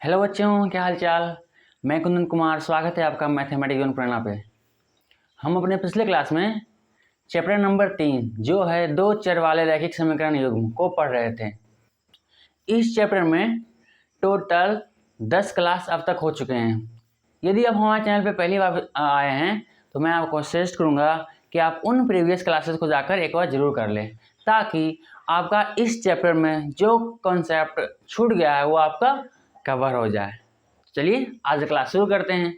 Hello बच्चों, क्या हाल चाल। मैं कुंदन कुमार, स्वागत है आपका मैथमेटिक्स जीवन प्रेरणा पे। हम अपने पिछले क्लास में चैप्टर नंबर 3 जो है दो चर वाले रैखिक समीकरण युग्म को पढ़ रहे थे। इस चैप्टर में टोटल 10 क्लास अब तक हो चुके हैं। यदि आप हमारे चैनल पे पहली बार आए हैं तो मैं आपको सजेस्ट करूँगा कि आप उन प्रीवियस क्लासेस को जाकर एक बार ज़रूर कर लें, ताकि आपका इस चैप्टर में जो कॉन्सेप्ट छूट गया है वो आपका कवर हो जाए। चलिए आज क्लास शुरू करते हैं।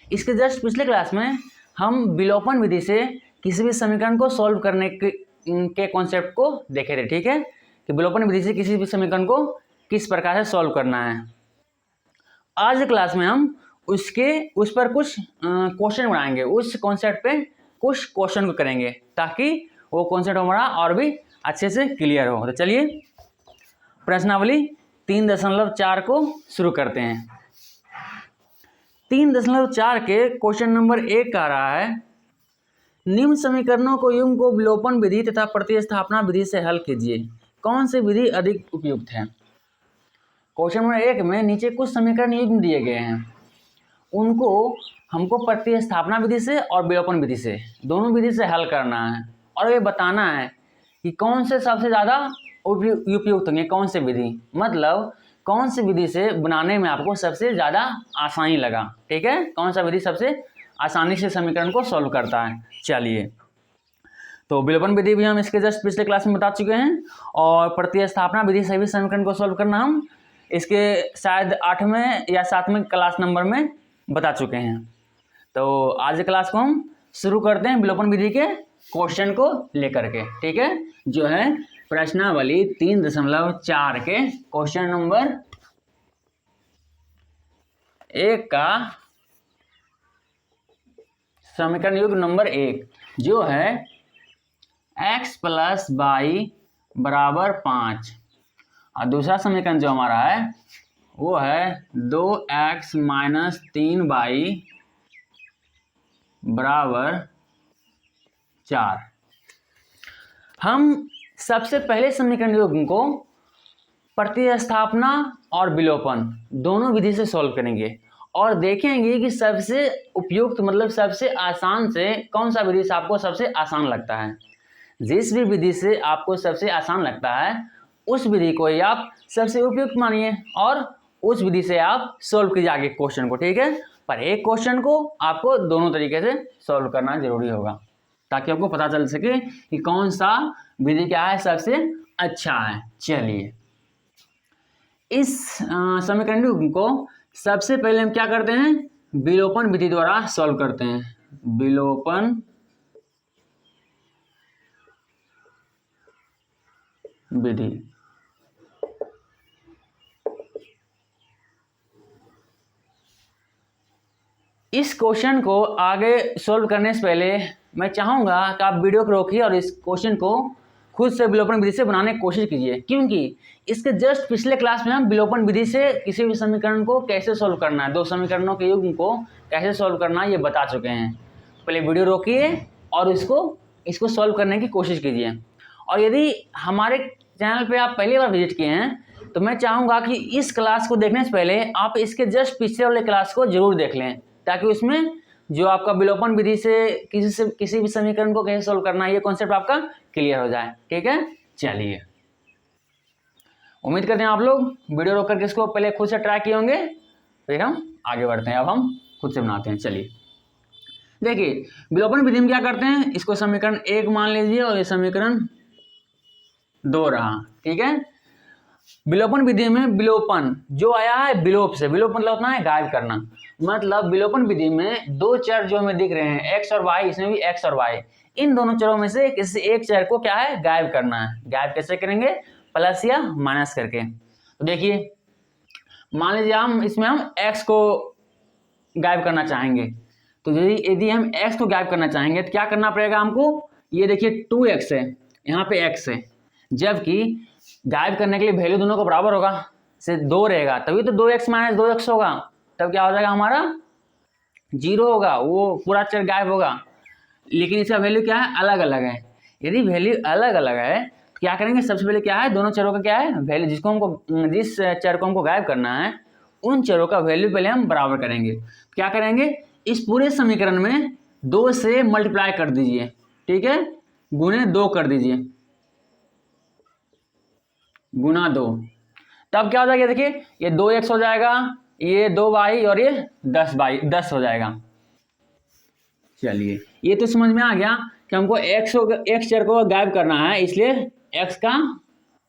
इसके जस्ट पिछले क्लास में हम विलोपन विधि से किसी भी समीकरण को सॉल्व करने के कॉन्सेप्ट को देखे थे। ठीक है, कि विलोपन विधि से किसी भी समीकरण को किस प्रकार से सॉल्व करना है। आज क्लास में हम उस पर कुछ क्वेश्चन बनाएंगे, उस कॉन्सेप्ट पे कुछ क्वेश्चन को करेंगे ताकि वो कॉन्सेप्ट हमारा और भी अच्छे से क्लियर हो। तो चलिए प्रश्नावली 3.4 को शुरू करते हैं। 3.4 के क्वेश्चन नंबर 1 का रहा है, निम्न समीकरणों को युग्म को विलोपन विधि तथा प्रतिस्थापना विधि से हल कीजिए, कौन सी विधि अधिक उपयुक्त है। क्वेश्चन नंबर 1 में नीचे कुछ समीकरण युग्म दिए गए हैं, उनको हमको प्रतिस्थापना विधि से और विलोपन विधि से दोनों विधि से हल करना है और ये बताना है कि कौन से सबसे ज़्यादा उपयुक्त होंगे, कौन से विधि, मतलब कौन सी विधि से बनाने में आपको सबसे ज़्यादा आसानी लगा। ठीक है, कौन सा विधि सबसे आसानी से समीकरण को सॉल्व करता है। चलिए, तो विलोपन विधि भी हम इसके जस्ट पिछले क्लास में बता चुके हैं और प्रतिस्थापना विधि से भी समीकरण को सॉल्व करना हम इसके शायद 8वें या 7वें क्लास नंबर में बता चुके हैं। तो आज क्लास को हम शुरू करते हैं विलोपन विधि के क्वेश्चन को लेकर के। ठीक है, जो है प्रश्नावली 3.4 के क्वेश्चन नंबर 1 का समीकरण युग्म नंबर 1 जो है x + y = 5 और दूसरा समीकरण जो हमारा है वो है 2x - 3y = 4। हम सबसे पहले समीकरण युग्म को प्रतिस्थापना और विलोपन दोनों विधि से सॉल्व करेंगे और देखेंगे कि सबसे उपयुक्त मतलब सबसे आसान से कौन सा विधि से आपको सबसे आसान लगता है। जिस भी विधि से आपको सबसे आसान लगता है उस विधि को ही आप सबसे उपयुक्त मानिए और उस विधि से आप सॉल्व कीजिए आगे क्वेश्चन को। ठीक है, पर एक क्वेश्चन को आपको दोनों तरीके से सॉल्व करना जरूरी होगा ताकि आपको पता चल सके कि कौन सा विधि क्या है सबसे अच्छा है। चलिए, इस समीकरण युग्म को सबसे पहले हम क्या करते हैं, विलोपन विधि द्वारा सॉल्व करते हैं। विलोपन विधि। इस क्वेश्चन को आगे सॉल्व करने से पहले मैं चाहूँगा कि आप वीडियो को रोकिए और इस क्वेश्चन को खुद से विलोपन विधि से बनाने की कोशिश कीजिए, क्योंकि इसके जस्ट पिछले क्लास में हम विलोपन विधि से किसी भी समीकरण को कैसे सॉल्व करना है, दो समीकरणों के युग्म को कैसे सॉल्व करना है ये बता चुके हैं। पहले वीडियो रोकिए और इसको सॉल्व करने की कोशिश कीजिए। और यदि हमारे चैनल पे आप पहली बार विजिट किए हैं तो मैं चाहूँगा कि इस क्लास को देखने से पहले आप इसके जस्ट पिछले वाले क्लास को जरूर देख लें, ताकि उसमें जो आपका विलोपन विधि से किसी भी समीकरण को कैसे सॉल्व करना है ये कॉन्सेप्ट आपका क्लियर हो जाए। ठीक है, चलिए, उम्मीद करते हैं आप लोग वीडियो रोक करके इसको पहले खुद से ट्राई किए होंगे, फिर हम आगे बढ़ते हैं। अब हम खुद से बनाते हैं। चलिए देखिए, विलोपन विधि में क्या करते हैं, इसको समीकरण 1 मान लीजिए और ये समीकरण 2 रहा। ठीक है, विलोपन विधि में विलोपन जो आया है विलोप से, विलोप मतलब होता है गायब करना, मतलब विलोपन विधि में दो चर जो हमें दिख रहे हैं x और y, इसमें भी x और y, इन दोनों चरों में से किसी एक चर को क्या है गायब करना है। गायब कैसे करेंगे, प्लस या माइनस करके। तो देखिए, मान लीजिए इसमें हम x को गायब करना चाहेंगे, तो यदि हम x को गायब करना चाहेंगे तो क्या करना पड़ेगा हमको, ये देखिए 2x है, यहाँ पे x है, जबकि गायब करने के लिए वैल्यू दोनों को बराबर होगा, से 2 रहेगा, तभी तो 2x - 2x होगा, तब क्या हो जाएगा हमारा 0 होगा, वो पूरा चर गायब होगा। लेकिन इसका वैल्यू क्या है, अलग अलग है। यदि वैल्यू अलग अलग है तो क्या करेंगे, सबसे पहले क्या है दोनों चरों का क्या है वैल्यू, जिस चर को हमको गायब करना है उन चरों का वैल्यू पहले हम बराबर करेंगे। क्या करेंगे, इस पूरे समीकरण में 2 से मल्टीप्लाई कर दीजिए, ठीक है, गुणे 2 कर दीजिए, गुना 2, तब क्या हो जाएगा, देखिए ये 2x हो जाएगा, ये 2y और ये 10 हो जाएगा। चलिए ये तो समझ में आ गया कि हमको x चर को गायब करना है, इसलिए x का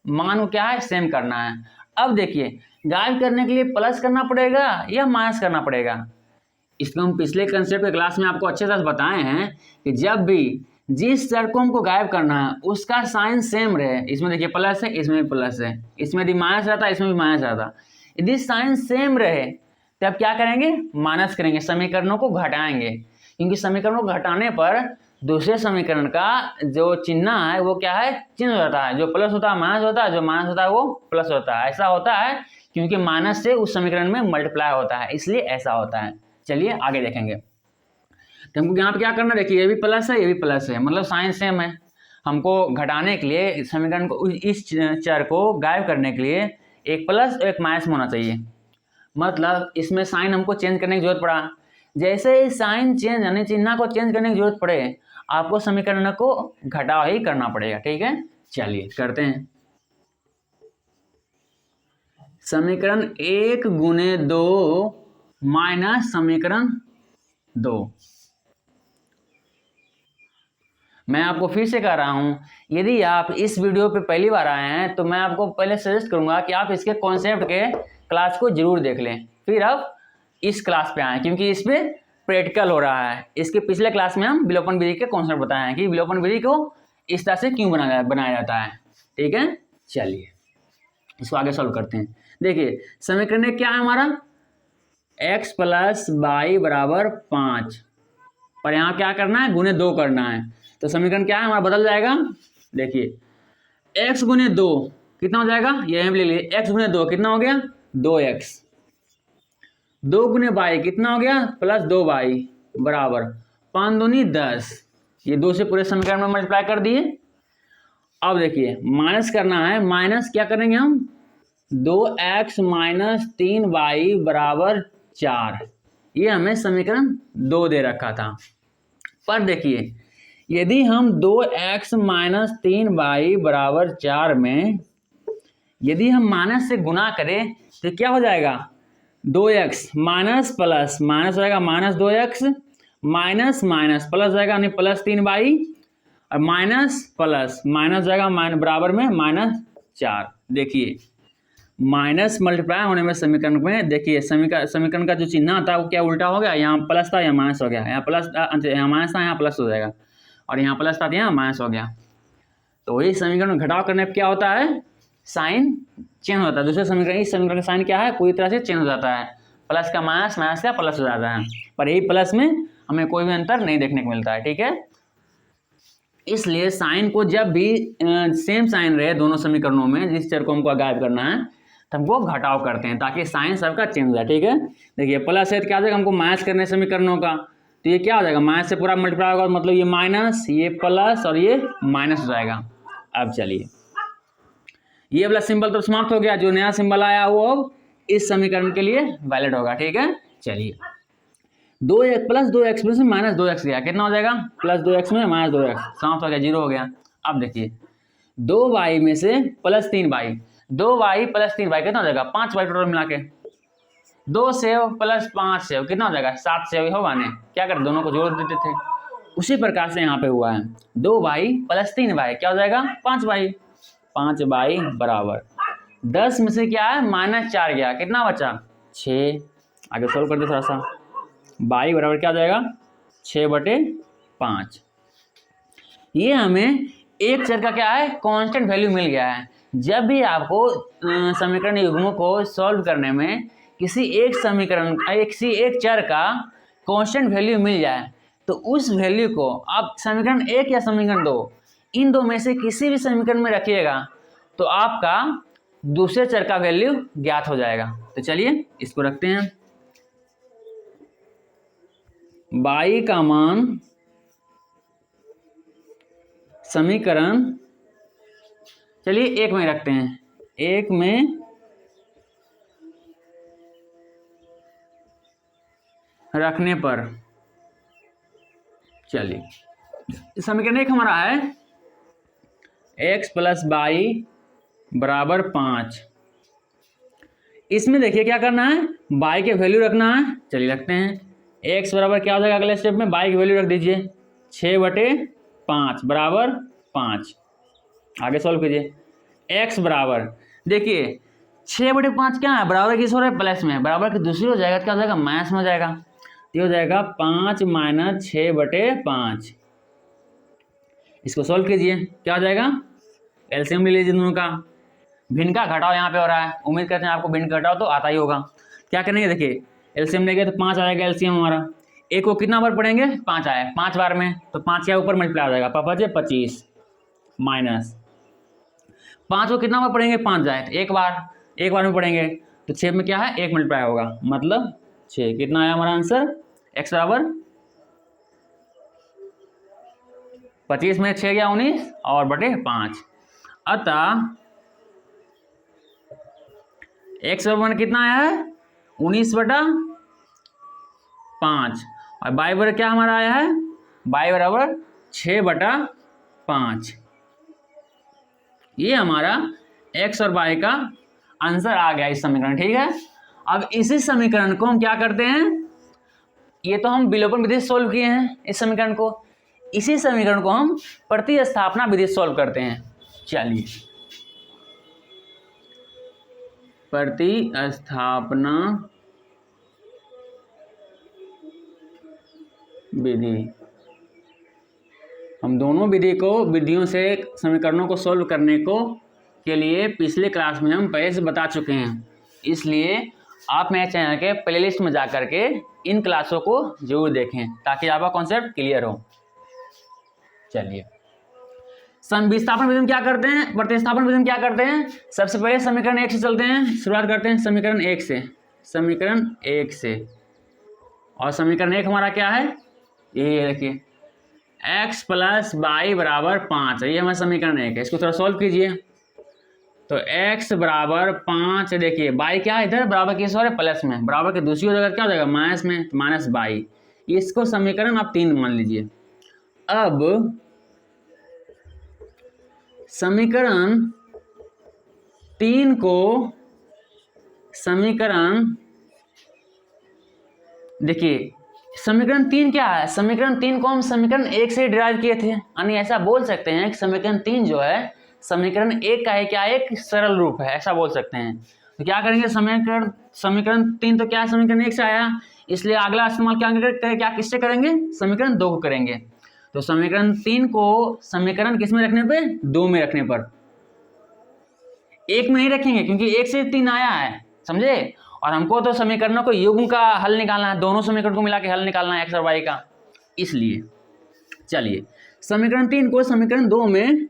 मान को क्या है, सेम करना है। अब देखिए गायब करने के लिए प्लस करना पड़ेगा या माइनस करना पड़ेगा। इसको हम पिछले कंसेप्ट के क्लास में आपको अच्छे से बताए हैं कि जब भी जिस चर को हमको गायब करना है उसका साइन सेम रहे, इसमें देखिए प्लस है, इसमें भी प्लस है, इसमें यदि माइनस रहता है, इसमें भी माइनस रहता, यदि साइन सेम रहे तब क्या करेंगे, माइनस करेंगे, समीकरणों को घटाएंगे, क्योंकि समीकरणों को घटाने पर दूसरे समीकरण का जो चिन्ह है वो क्या है, चिन्ह हो जाता है, जो प्लस होता है माइनस होता है, जो माइनस होता है वो प्लस होता है। ऐसा होता है क्योंकि माइनस से उस समीकरण में मल्टीप्लाई होता है, इसलिए ऐसा होता है। चलिए आगे देखेंगे। तो हमको यहाँ पे क्या करना, देखिए ये भी प्लस है, ये भी प्लस है, मतलब साइन सेम है। हमको घटाने के लिए समीकरण को, इस चर को गायब करने के लिए एक प्लस और एक माइनस होना चाहिए, मतलब इसमें साइन हमको चेंज करने की जरूरत पड़ा। जैसे ही साइन चेंज यानी चिन्ह को चेंज करने की जरूरत पड़े, आपको समीकरण को घटाव ही करना पड़ेगा, ठीक है। चलिए करते हैं। समीकरण 1 गुने 2 माइनस समीकरण 2। मैं आपको फिर से कह रहा हूं, यदि आप इस वीडियो पे पहली बार आए हैं तो मैं आपको पहले सजेस्ट करूंगा कि आप इसके कॉन्सेप्ट के क्लास को जरूर देख लें, फिर आप इस क्लास पे आएँ, क्योंकि इस पे प्रैक्टिकल हो रहा है। इसके पिछले क्लास में हम विलोपन विधि के कॉन्सेप्ट बताए हैं कि विलोपन विधि को इस तरह से क्यों बनाया जाता है, ठीक है। चलिए इसको आगे सॉल्व करते हैं। देखिए समीकरण क्या है हमारा, x प्लस वाई बराबर 5, और यहाँ क्या करना है, गुने 2 करना है। तो समीकरण क्या है हमारा, बदल जाएगा। देखिए x गुने 2 कितना हो जाएगा, ये हम ले लिए, x गुने 2 कितना हो गया, 2x, 2 गुने y कितना हो गया, प्लस 2y बराबर 5 दूनी 10, ये 2 से पूरे समीकरण में मल्टीप्लाई कर दिए। अब देखिए माइनस करना है, माइनस क्या करेंगे हम, 2x माइनस 3y बराबर 4, ये हमें समीकरण 2 दे रखा था। पर देखिए यदि हम 2x माइनस 3y बराबर 4 में यदि हम माइनस से गुना करें तो क्या हो जाएगा, 2x माइनस प्लस माइनस हो जाएगा, minus 2x minus minus plus हो जाएगा, यानी प्लस 3y, और माइनस प्लस माइनस हो जाएगा, बराबर में माइनस 4। देखिए माइनस मल्टीप्लाई होने में समीकरण में, देखिए समीकरण का जो चिन्ह था वो क्या उल्टा हो गया, यहाँ प्लस था यहाँ माइनस हो गया, यहाँ प्लस यहाँ माइनस था यहाँ प्लस हो जाएगा, और यहाँ प्लस था यहाँ माइनस हो गया। तो वही समीकरण में घटाव करने पर क्या होता है, साइन चेंज होता है। दूसरे समीकरण, इस समीकरण का साइन क्या है, पूरी तरह से चेंज हो जाता है, प्लस का माइनस, माइनस का प्लस हो जाता है, पर यही प्लस में हमें कोई भी अंतर नहीं देखने को मिलता है, ठीक है। इसलिए साइन को जब भी सेम साइन रहे दोनों समीकरणों में, जिस चर को हमको गायब करना है तो हमको घटाव करते हैं ताकि साइन सबका चेंज हो जाए, ठीक है। देखिए प्लस है तो क्या हो जाएगा, हमको माइनस करने समीकरणों का, तो ये क्या हो जाएगा, माइनस से पूरा मल्टीप्लाई होगा, मतलब ये माइनस, ये प्लस और ये माइनस हो जाएगा। अब चलिए ये वाला सिंबल तो समाप्त हो गया, जो नया सिंबल आया वो अब इस समीकरण के लिए वैलिड होगा, ठीक है। चलिए 2x प्लस 2x में से माइनस 2x गया, कितना हो जाएगा, प्लस 2x में माइनस 2x, समाप्त हो गया, 0 हो गया। अब देखिए 2y में से plus 3y, 2y plus 3y कितना हो जाएगा, 5y टोटल मिला के, 2 सेव प्लस 5 सेव कितना हो जाएगा, 7 सेव होगा ने, क्या करते दोनों को जोड़ देते थे, उसी प्रकार से यहाँ पे हुआ है, 2y प्लस 3y क्या हो जाएगा, 5y, 5y बराबर 10 में से क्या है, माइनस 4 गया, कितना बचा, 6। आगे सोल्व कर दे थोड़ा सा, y बराबर क्या हो जाएगा, 6/5। ये हमें एक चर का क्या है, कांस्टेंट वैल्यू मिल गया है। जब भी आपको समीकरण युग्मों को सॉल्व करने में किसी एक समीकरण, किसी एक चर का कांस्टेंट वैल्यू मिल जाए तो उस वैल्यू को आप समीकरण 1 या समीकरण 2, इन दो में से किसी भी समीकरण में रखिएगा तो आपका दूसरे चर का वैल्यू ज्ञात हो जाएगा। तो चलिए इसको रखते हैं, y का मान समीकरण, चलिए 1 में रखते हैं, 1 में रखने पर, चलिए समीकरण एक हमारा है x प्लस वाई बराबर 5। इसमें देखिए क्या करना है, y के वैल्यू रखना है। चलिए रखते हैं, x बराबर क्या हो जाएगा अगले स्टेप में, y की वैल्यू रख दीजिए 6/5 बराबर 5। आगे सॉल्व कीजिए, x बराबर देखिए 6/5 क्या है, बराबर किस हो रहा है, प्लस में, बराबर की दूसरी हो जाएगा तो क्या हो जाएगा, माइनस में हो जाएगा। ये हो जाएगा 5 - 6/5। इसको सॉल्व कीजिए, क्या हो जाएगा, एलसीएम ले लीजिए दोनों का। भिन्न का घटाव यहाँ पे हो रहा है, उम्मीद करते हैं आपको भिन्न का घटाव तो आता ही होगा। क्या करेंगे, देखिए एलसीएम लेंगे तो 5 आएगा एलसीएम हमारा। एक को कितना बार पढ़ेंगे, 5 आया, 5 बार में तो 5 के ऊपर मल्टीप्लाई हो जाएगा, 25 माइनस 5 को कितना बार पढ़ेंगे, 5 जाए तो एक बार में पढ़ेंगे तो 6 में क्या है, 1 मल्टीप्लाई होगा, मतलब 6। कितना आया हमारा आंसर, x बराबर 25 में 6 गया 19 और बटे 5। अतः x बराबर कितना आया है, 19/5 और y बराबर क्या हमारा आया है, y बराबर 6/5। ये हमारा x और y का आंसर आ गया इस समीकरण, ठीक है। अब इसी समीकरण को हम क्या करते हैं, ये तो हम विलोपन विधि से सोल्व किए हैं इस समीकरण को, इसी समीकरण को हम प्रतिस्थापना विधि से सोल्व करते हैं। चलिए प्रतिस्थापना विधि, हम दोनों विधियों से समीकरणों को सोल्व करने को के लिए पिछले क्लास में हम पहले से बता चुके हैं, इसलिए आप मेरे चैनल के प्लेलिस्ट में जा करके इन क्लासों को जरूर देखें ताकि आपका कॉन्सेप्ट क्लियर हो। चलिए विस्थापन विधि में क्या करते हैं, प्रतिस्थापन विधि में क्या करते हैं, सबसे पहले समीकरण 1 से चलते हैं, शुरुआत करते हैं समीकरण 1 से, और समीकरण 1 हमारा क्या है, ये देखिए x प्लस वाई बराबर 5, ये हमारा समीकरण 1 है। इसको थोड़ा सॉल्व कीजिए, तो x बराबर 5, देखिए y क्या है, इधर बराबर किस हो रहा है, प्लस में, बराबर के दूसरी जगह क्या हो जाएगा, माइनस में, तो माइनस वाई। इसको समीकरण आप 3 मान लीजिए। अब समीकरण 3 को देखिए समीकरण 3 क्या है, समीकरण 3 को हम समीकरण 1 से डिराइव किए थे, यानी ऐसा बोल सकते हैं कि समीकरण 3 जो है समीकरण 1 का है क्या, एक सरल रूप है, ऐसा बोल सकते हैं। तो क्या करेंगे, समीकरण 3 तो क्या है, समीकरण 1 से आया, इसलिए अगला इस्तेमाल क्या किससे करेंगे, समीकरण 2 को करेंगे। तो समीकरण 3 को समीकरण किस में रखने पे, 2 में रखने पर, 1 में नहीं रखेंगे क्योंकि 1 से 3 आया है, समझे। और हमको तो समीकरणों को युग्म का हल निकालना है, दोनों समीकरण को मिला के हल निकालना है x और y का, इसलिए चलिए समीकरण 3 को समीकरण 2 में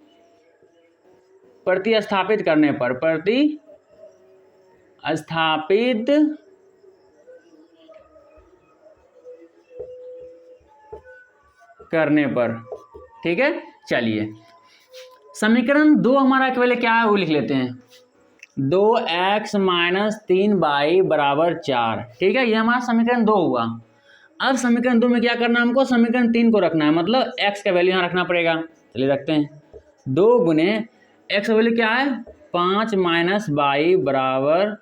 प्रतिस्थापित करने पर, ठीक है। चलिए समीकरण 2 हमारा केवल क्या है वो लिख लेते हैं, 2x - 3y बराबर 4, ठीक है, ये हमारा समीकरण 2 हुआ। अब समीकरण 2 में क्या करना है, हमको समीकरण 3 को रखना है, मतलब x का वैल्यू यहाँ रखना पड़ेगा। चलिए रखते हैं, 2 गुने x का वैल्यू क्या है, 5 - y बराबर,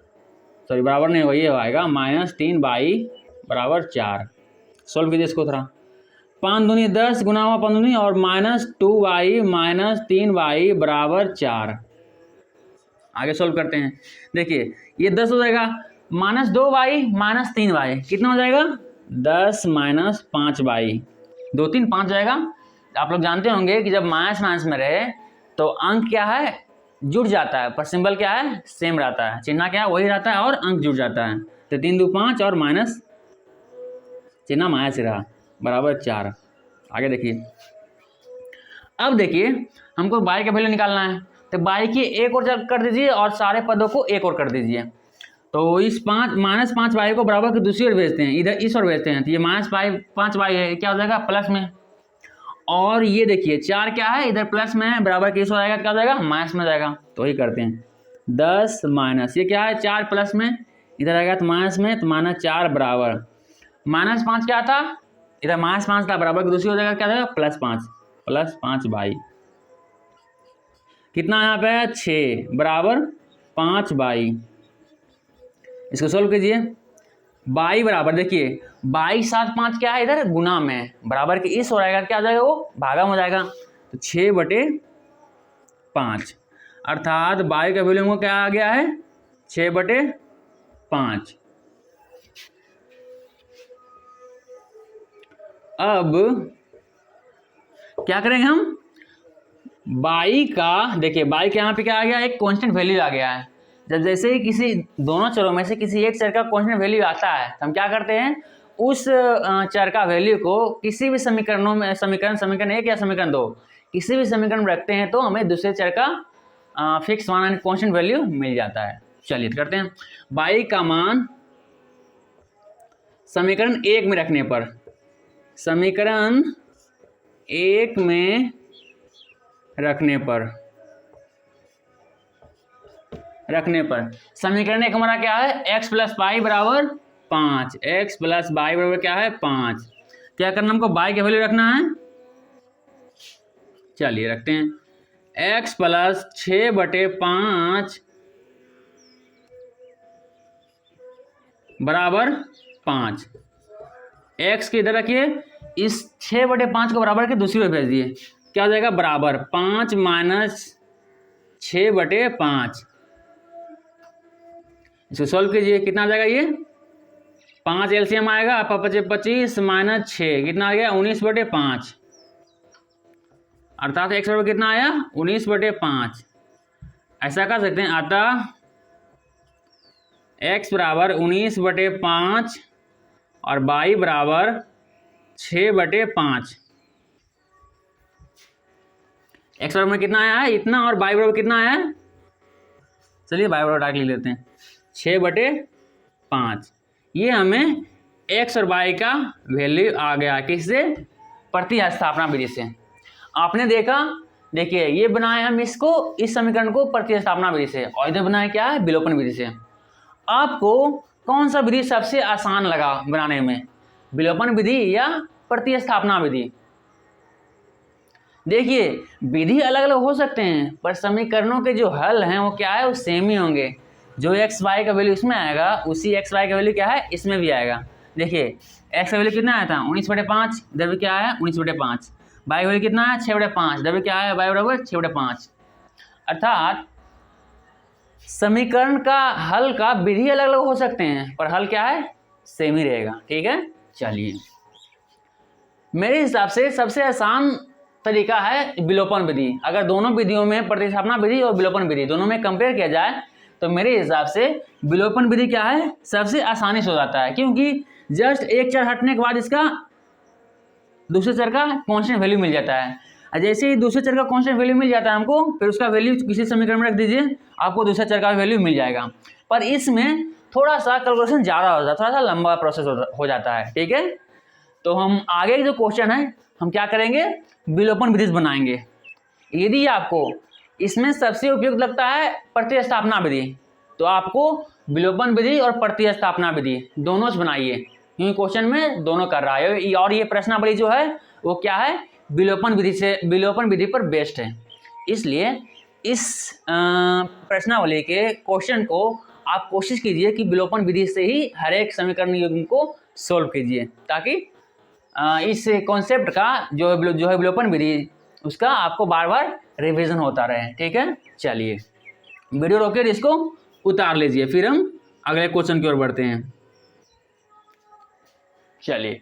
सॉरी बराबर नहीं होगा, ये आएगा -3y बराबर 4। सॉल्व कीजिए इसको थोड़ा, 5 दूनी 10 गुना हुआ 5 दूनी और -2y - 3y बराबर 4। आगे सोल्व करते हैं, देखिए ये 10 हो जाएगा, -2y - 3y कितना हो जाएगा, 10 - 5y, 2 3 5 जाएगा। आप लोग जानते होंगे कि जब माइनस माइनस में रहे तो अंक क्या है, जुड़ जाता है, पर सिंबल क्या है, सेम रहता है, चिन्ह क्या है वही रहता है और अंक जुड़ जाता है। तो 3 2 5 और माइनस चिन्ह माइनस रहा, बराबर 4। आगे देखिए, अब देखिए हमको y का वैल्यू निकालना है, तो y की एक और कर दीजिए और सारे पदों को एक और कर दीजिए। तो इस -5y को बराबर की दूसरी ओर भेजते हैं, इधर इस ओर भेजते हैं, तो ये -5y है, क्या हो जाएगा प्लस में, और ये देखिए 4 क्या है, इधर प्लस में है, बराबर की इस ओर आएगा, क्या हो जाएगा माइनस में जाएगा। तो वही करते हैं, 10 माइनस ये क्या है, 4 प्लस में, इधर आएगा तो माइनस में, तो -4 बराबर -5 क्या था, इधर -5 था, बराबर की दूसरी हो जाएगा क्या था, +5 कितना यहाँ पे है 6 बराबर 5/, इसको सोल्व कीजिए। बाई बराबर देखिए 22 7 5 क्या है इधर गुना में, बराबर के इस हो जाएगा क्या आ जाएगा वो भागा में हो जाएगा, तो 6/5 अर्थात बाई का वैल्यू हमको क्या आ गया है 6/5। अब क्या करेंगे हम, बाई का देखिए बाई के यहाँ पे क्या आ गया, एक कांस्टेंट वैल्यू आ गया है। जब जैसे ही किसी दोनों चरों में से किसी एक चर का कांस्टेंट वैल्यू आता है तो हम क्या करते हैं, उस चर का वैल्यू को किसी भी समीकरणों में, समीकरण 1 या समीकरण 2 किसी भी समीकरण में रखते हैं तो हमें दूसरे चर का फिक्स मान कांस्टेंट वैल्यू मिल जाता है। चलिए तो करते हैं, बाई का मान समीकरण 1 में रखने पर, समीकरण 1 में रखने पर समीकरण 1 हमारा क्या है, x + y बराबर 5, x + y बराबर क्या है 5। क्या करना हमको, y का वैल्यू रखना है। चलिए रखते हैं, x + 6/5 बराबर 5। x के इधर रखिए, इस 6/5 को बराबर के दूसरी ओर भेज दिए, क्या हो जाएगा बराबर 5 - 6/5। इसको सॉल्व कीजिए, कितना आ जाएगा ये 5 एलसीएम आएगा, 25 - 6 कितना आ गया 19/5, अर्थात x बराबर कितना आया 19/5। ऐसा कर सकते हैं, अतः x बराबर 19/5 और y बराबर 6/5। x बराबर में कितना आया है इतना, और y बराबर कितना आया है, चलिए y बराबर डाक लिख लेते हैं 6/5। ये हमें x और y का वैल्यू आ गया, किससे, प्रतिस्थापना विधि से। आपने देखा, देखिए ये बनाए हम इसको, इस समीकरण को प्रतिस्थापना विधि से, और इधर बनाए क्या है विलोपन विधि से। आपको कौन सा विधि सबसे आसान लगा बनाने में, विलोपन विधि या प्रतिस्थापना विधि। देखिए विधि अलग अलग हो सकते हैं पर समीकरणों के जो हल हैं वो क्या है, वो सेम ही होंगे। जो एक्स वाई का वैल्यू इसमें आएगा उसी एक्स वाई का वैल्यू क्या है इसमें भी आएगा। देखिए एक्स का वैल्यू कितना आया था 19/5, इधर भी क्या आया 19/5। वाई का वैल्यू कितना है 6/5, इधर भी क्या आया वाई बराबर 6/5। अर्थात समीकरण का हल का विधि अलग अलग हो सकते हैं पर हल क्या है सेम ही रहेगा। ठीक है, चलिए मेरे हिसाब से सबसे आसान तरीका है विलोपन विधि। अगर दोनों विधियों में प्रतिस्थापना विधि और विलोपन विधि दोनों में कंपेयर किया जाए तो मेरे हिसाब से विलोपन विधि क्या है सबसे आसानी से हो जाता है, क्योंकि जस्ट एक चर हटने के बाद इसका दूसरे चर का कांस्टेंट वैल्यू मिल जाता है। जैसे ही दूसरे चर का कांस्टेंट वैल्यू मिल जाता है हमको, फिर उसका वैल्यू किसी समीकरण में रख दीजिए, आपको दूसरे चर का वैल्यू मिल जाएगा। पर इसमें थोड़ा सा कैलकुलेशन ज़्यादा हो जाता है, थोड़ा सा लंबा प्रोसेस हो जाता है। ठीक है, तो हम आगे जो क्वेश्चन है हम क्या करेंगे विलोपन विधि बनाएंगे। यदि आपको इसमें सबसे उपयुक्त लगता है प्रतिस्थापना विधि तो आपको विलोपन विधि और प्रतिस्थापना विधि दोनों से बनाइए, क्योंकि क्वेश्चन में दोनों कर रहा है। और ये प्रश्नावली जो है वो क्या है विलोपन विधि से, विलोपन विधि पर बेस्ड है। इसलिए इस प्रश्नावली के क्वेश्चन को आप कोशिश कीजिए कि विलोपन विधि से ही हर एक समीकरण युग्म को सोल्व कीजिए, ताकि इस कॉन्सेप्ट का जो है विलोपन विधि उसका आपको बार बार रिवीजन होता रहे। ठीक है, चलिए वीडियो रोकिए, इसको उतार लीजिए, फिर हम अगले क्वेश्चन की ओर बढ़ते हैं। चलिए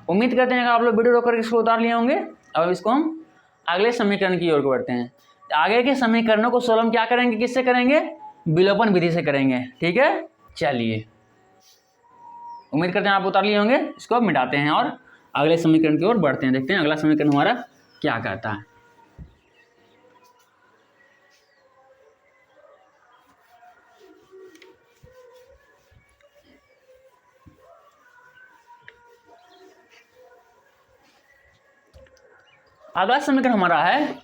उम्मीद करते हैं कि आप लोग वीडियो रोककर इसको उतार लिए होंगे। अब इसको हम अगले समीकरण की ओर बढ़ते हैं। आगे के समीकरणों को सोल्व हम क्या करेंगे, किससे करेंगे विलोपन विधि से करेंगे। ठीक है, चलिए उम्मीद करते हैं आप उतार लिए होंगे। इसको मिटाते हैं और अगले समीकरण की ओर बढ़ते हैं, देखते हैं अगला समीकरण हमारा क्या कहता है। अगला समीकरण हमारा है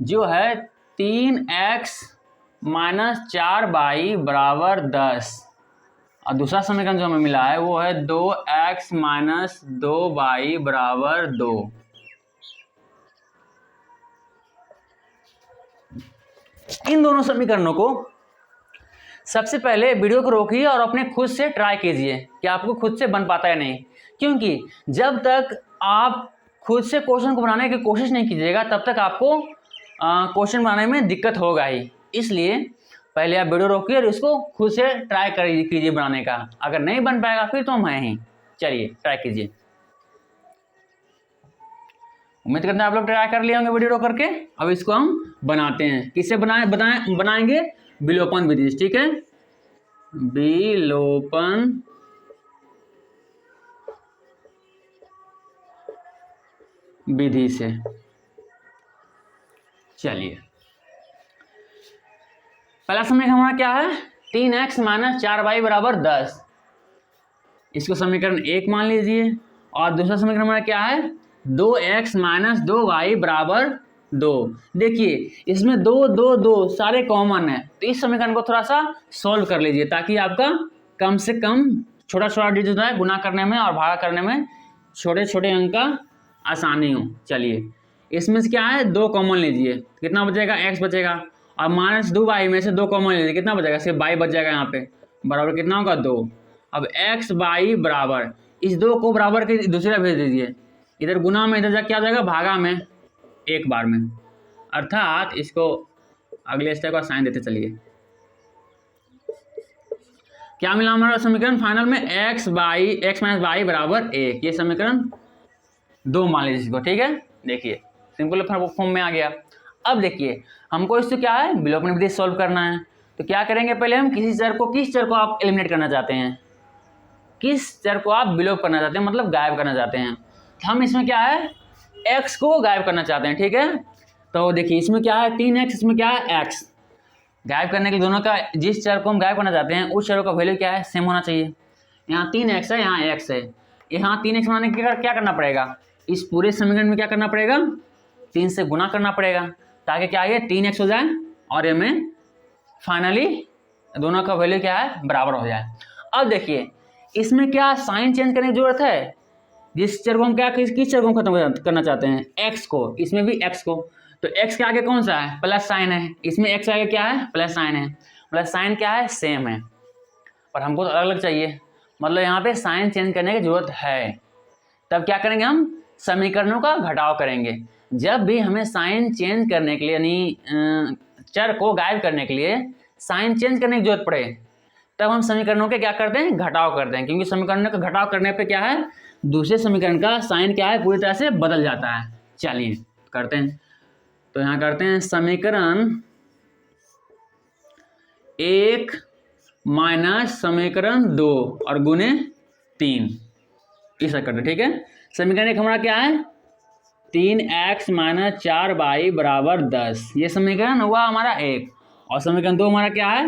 जो है 3x माइनस 4y बराबर 10, और दूसरा समीकरण जो हमें मिला है वो है 2x माइनस 2y बराबर 2। इन दोनों समीकरणों को सबसे पहले वीडियो को रोकिए और अपने खुद से ट्राई कीजिए कि आपको खुद से बन पाता है नहीं, क्योंकि जब तक आप खुद से क्वेश्चन को बनाने की कोशिश नहीं कीजिएगा तब तक आपको क्वेश्चन बनाने में दिक्कत होगा ही। इसलिए पहले आप वीडियो रोकिए और इसको खुद से ट्राई कीजिए बनाने का। अगर नहीं बन पाएगा फिर तो हम हैं ही। चलिए ट्राई कीजिए। उम्मीद करते हैं आप लोग ट्राई कर लिए होंगे वीडियो रोक करके। अब इसको हम बनाते हैं। किससे बनाएंगे? विलोपन विधि। ठीक है, विलोपन विधि से। चलिए, पहला समीकरण हमारा क्या है? 3x माइनस 4y बराबर 10। इसको समीकरण 1 मान लीजिए। और दूसरा समीकरण हमारा क्या है? 2x माइनस 2y बराबर 2। देखिए इसमें 2 2 2 सारे कॉमन है, तो इस समीकरण को थोड़ा सा सॉल्व कर लीजिए ताकि आपका कम से कम छोटा छोटा डिजिट है गुना करने में और भागा करने में छोटे छोटे अंक का आसानी हो। चलिए, इसमें से क्या है? 2 कॉमन लीजिए, कितना बचेगा? x बचेगा। और माइनस 2y में से 2 कॉमन लीजिए, कितना बचेगा? सिर्फ y बच जाएगा यहाँ पे, बराबर कितना होगा? 2। अब x y बराबर, इस 2 को बराबर के दूसरे भेज दीजिए, इधर गुना में, इधर क्या हो जाएगा? भागा में, एक बार में। अर्थात इसको अगले स्टेप का साइन देते चलिए। क्या मिला हमारा समीकरण फाइनल में? x माइनस y बराबर 1। ये समीकरण 2 मान लीजिए इसको। ठीक है, देखिए सिंपल फॉर्म में आ गया। अब देखिए हमको इससे क्या है? विलोपन विधि सॉल्व करना है। तो क्या करेंगे? पहले हम किस चर को आप एलिमिनेट करना चाहते हैं, किस चर को आप विलोप करना चाहते हैं, मतलब गायब करना चाहते हैं। तो हम इसमें क्या है? x को गायब करना चाहते हैं। ठीक है, तो देखिए इसमें क्या है? 3x, इसमें क्या है? x। गायब करने के लिए दोनों का, जिस चर को हम गायब करना चाहते हैं उस चर का वैल्यू क्या है? सेम होना चाहिए। यहाँ 3x है, यहाँ x है। यहाँ 3x बनाने के लिए क्या करना पड़ेगा? इस पूरे समीकरण में क्या करना पड़ेगा? 3 से गुना करना पड़ेगा ताकि क्या ये 3x हो जाए और ये में फाइनली दोनों का वैल्यू क्या है? बराबर हो जाए। अब देखिए इसमें क्या साइन चेंज करने की जरूरत है? जिस चर को हम क्या, किस चर को हम खत्म करना चाहते हैं? x को। इसमें भी x को। तो x के आगे कौन सा है? प्लस साइन है। इसमें x के आगे क्या है? प्लस साइन है। प्लस साइन क्या है? सेम है, पर हमको तो अलग अलग चाहिए, मतलब यहाँ पे साइन चेंज करने की जरूरत है। तब क्या करेंगे? हम समीकरणों का घटाव करेंगे। जब भी हमें साइन चेंज करने के लिए, यानी चर को गायब करने के लिए साइन चेंज करने की जरूरत पड़े, तब हम समीकरणों के क्या करते हैं? घटाव करते हैं, क्योंकि समीकरणों का घटाव करने पे क्या है? दूसरे समीकरण का साइन क्या है? पूरी तरह से बदल जाता है। चलिए करते हैं। तो यहाँ करते हैं समीकरण 1 माइनस समीकरण 2 और गुने 3, ऐसा करते हैं। ठीक है, समीकरण 1 हमारा क्या है? 3x माइनस 4y बराबर 10। ये समीकरण हुआ हमारा 1। और समीकरण 2 हमारा क्या है?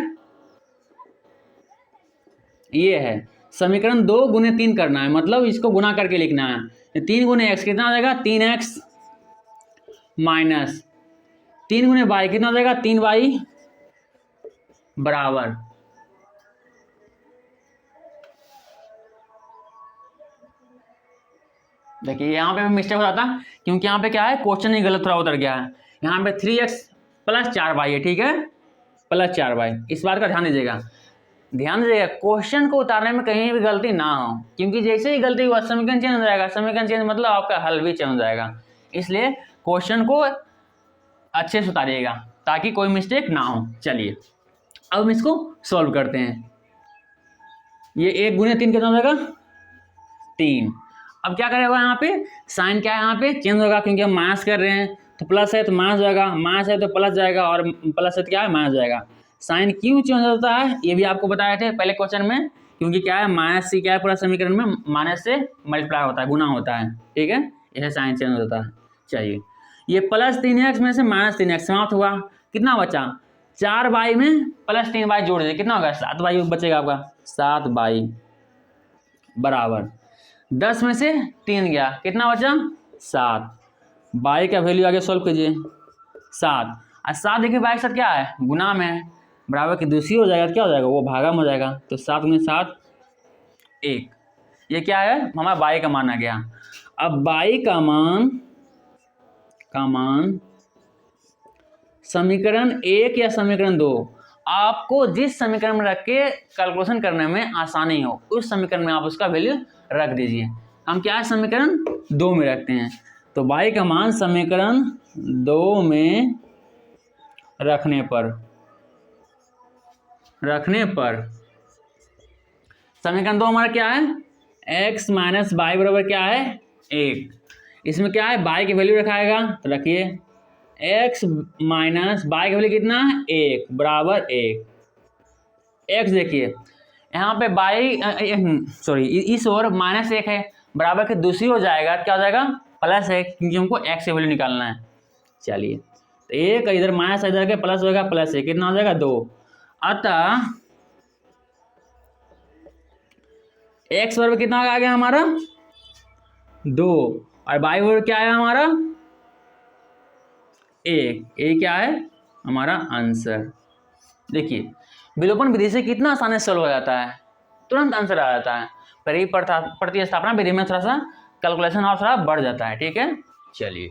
ये है समीकरण 2 गुने 3 करना है, मतलब इसको गुना करके लिखना है। 3 गुने x कितना हो जाएगा? 3x माइनस 3 गुने y कितना हो जाएगा? 3y बराबर, देखिए यहाँ पे मिस्टेक हो जाता क्योंकि यहाँ पे क्या है? क्वेश्चन ही गलत थोड़ा उतर गया है। यहाँ पे 3x प्लस 4y है। ठीक है, प्लस 4y। इस बात का ध्यान दीजिएगा, क्वेश्चन को उतारने में कहीं भी गलती ना हो, क्योंकि जैसे ही गलती हुआ समीकरण चेंज हो जाएगा। समीकरण चेंज मतलब आपका हल भी चेंज हो जाएगा। इसलिए क्वेश्चन को अच्छे से उतारिएगा ताकि कोई मिस्टेक ना हो। चलिए अब हम इसको सॉल्व करते हैं। ये 1 गुने 3 कितना हो जाएगा? 3। अब क्या करेगा? यहाँ पे साइन क्या है? यहाँ पे चेंज होगा, क्योंकि हम माइनस कर रहे हैं, तो प्लस है तो माइनस जाएगा, माइनस है तो प्लस जाएगा, और प्लस है तो क्या है? माइनस जाएगा। साइन क्यों चेंज होता है ये भी आपको बताए थे पहले क्वेश्चन में, क्योंकि क्या है? माइनस से क्या है? पूरा समीकरण में माइनस से मल्टीप्लाई होता है, गुना होता है। ठीक है, यह साइन चेंज होता है। चलिए, ये प्लस 3x में से माइनस 3x समाप्त हुआ, कितना बचा? 4y में प्लस 3y जोड़ दीजिए, कितना होगा? 7y बचेगा आपका। 7y बराबर 10 में से 3 गया, कितना बचा? 7। बाई का वैल्यू आगे सॉल्व कीजिए 7, और 7 देखिए बाई के साथ क्या है, गुना में है, बराबर की दूसरी हो जाएगा, क्या हो जाएगा, वो भागा में हो जाएगा, तो 7 में 7 1, ये क्या है, हमारा बाई का मान आ गया। अब बाई का मान समीकरण 1 या समीकरण 2, आपको जिस समीकरण में रख के कैलकुलेशन करने में आसानी हो उस समीकरण में आप उसका वैल्यू रख दीजिए। हम क्या है, समीकरण 2 में रखते हैं, तो बाई का मान समीकरण 2 में रखने पर समीकरण 2 हमारा क्या है, x माइनस बाई बराबर क्या है 1, इसमें क्या है, बाई की वैल्यू रखाएगा, तो रखिए x माइनस बाई की वैल्यू कितना है 1 बराबर 1, x देखिए यहाँ पे बाई सॉरी इस ओर -1 है, बराबर के दूसरी हो जाएगा, क्या हो जाएगा +1, क्योंकि हमको x की वैल्यू निकालना है। चलिए तो एक इधर माइनस इधर के प्लस होगा, +1 कितना हो जाएगा 2, अतः x बराबर कितना आ गया हमारा 2, और बाई बराबर क्या है हमारा 1, ये क्या है हमारा आंसर। देखिए विलोपन विधि से कितना आसानी से सॉल्व हो जाता है, तुरंत आंसर आ जाता है, पर ये प्रतिस्थापन विधि में थोड़ा सा कैलकुलेशन और थोड़ा बढ़ जाता है, ठीक है। चलिए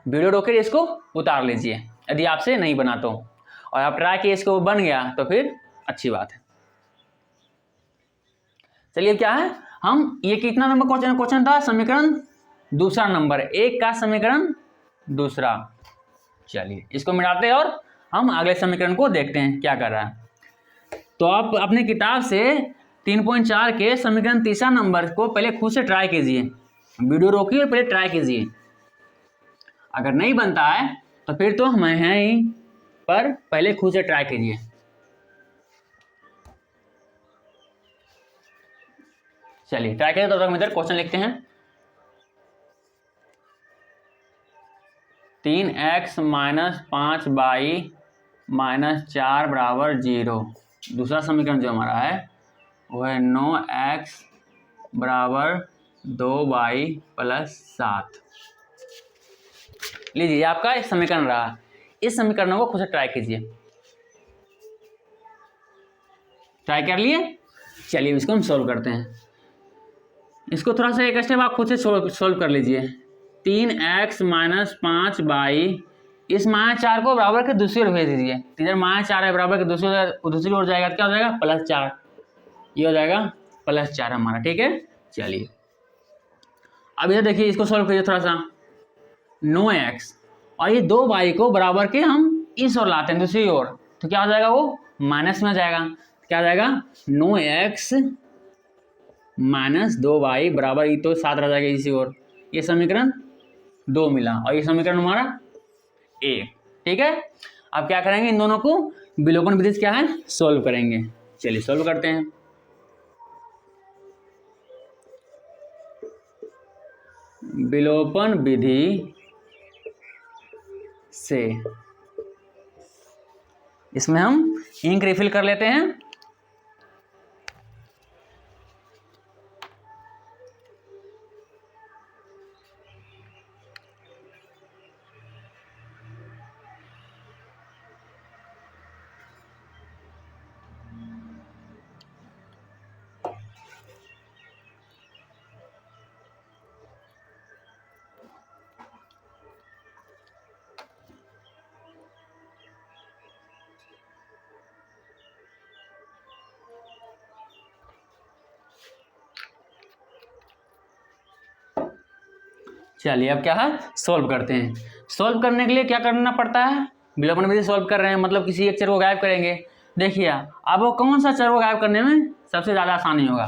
वीडियो रोके इसको उतार लीजिए यदि आपसे नहीं बना तो, और आप ट्राई किए इसको बन गया तो फिर अच्छी बात है। चलिए क्या है, हम ये कितना नंबर क्वेश्चन था, समीकरण दूसरा नंबर 1 का समीकरण दूसरा। चलिए इसको मिटाते हैं और हम अगले समीकरण को देखते हैं क्या कर रहा है। तो आप अपने किताब से 3.4 के समीकरण तीसरा नंबर को पहले खुद से ट्राई कीजिए, वीडियो रोकिए और पहले ट्राई कीजिए, अगर नहीं बनता है तो फिर तो हम हैं ही, पर पहले खुद से ट्राई कीजिए। चलिए ट्राई करें, तब तक हम इधर क्वेश्चन लिखते हैं। 3x माइनस 5 बाई माइनस 4 बराबर 0। दूसरा समीकरण जो हमारा है वो है 9x बराबर 2 बाई प्लस 7। लीजिए आपका एक समीकरण रहा, इस समीकरण को खुद से ट्राई कीजिए। ट्राई कर लिए, चलिए इसको हम सोल्व करते हैं। इसको थोड़ा सा एक स्टेप आप खुद से सोल्व कर लीजिए। 3x माइनस 5 बाई, इस -4 को बराबर के दूसरी ओर भेज दीजिए, इधर -4 है, बराबर के दूसरी ओर जाएगा, क्या हो जाएगा +4, ये हो जाएगा +4 हमारा, ठीक है। चलिए अब इधर देखिए, इसको सोल्व करिए थोड़ा सा। 9x और ये 2 बाई को बराबर के हम इस ओर लाते हैं दूसरी ओर, तो क्या हो जाएगा, वो माइनस में जाएगा, क्या हो जाएगा 9x माइनस 2 बाई बराबर, ये तो 7 रह जाएगा इसी ओर, ये समीकरण 2 मिला, और ये समीकरण हमारा 1, ठीक है। अब क्या करेंगे, इन दोनों को विलोपन विधि से क्या है सोल्व करेंगे। चलिए सोल्व करते हैं। विलोपन विधि से इसमें हम इंक रिफिल कर लेते हैं। चलिए अब क्या है सोल्व करते हैं। सोल्व करने के लिए क्या करना पड़ता है, विलोपन विधि सोल्व कर रहे हैं मतलब किसी एक चर को गायब करेंगे। देखिए अब वो कौन सा चर को गायब करने में सबसे ज़्यादा आसानी होगा।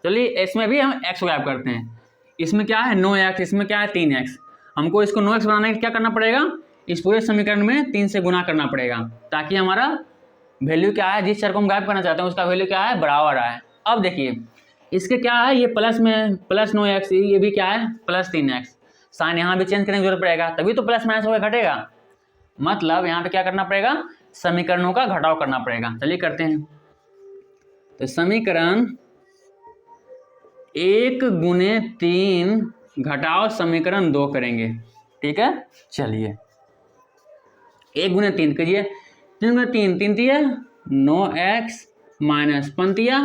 चलिए इसमें भी हम x को गायब करते हैं। इसमें क्या है 9x, इसमें क्या है 3x। हमको इसको 9x बनाने के लिए क्या करना पड़ेगा, इस पूरे समीकरण में 3 से गुना करना पड़ेगा, ताकि हमारा वैल्यू क्या है, जिस चर को हम गायब करना चाहते हैं उसका वैल्यू क्या है बराबर आए। अब देखिए इसके क्या है, ये प्लस में प्लस 9x, ये भी क्या है +3x, साइन यहाँ भी चेंज करने की जरूरत पड़ेगा, तभी तो प्लस माइनस होकर घटेगा, मतलब यहाँ पे क्या करना पड़ेगा, समीकरणों का घटाव करना पड़ेगा। चलिए करते हैं। तो समीकरण 1 गुने 3 घटाओ समीकरण 2 करेंगे। ठीक है, चलिए 1 गुने 3 कीजिए। 3 गुने 3, 3 तिया 9x माइनस 5 तिया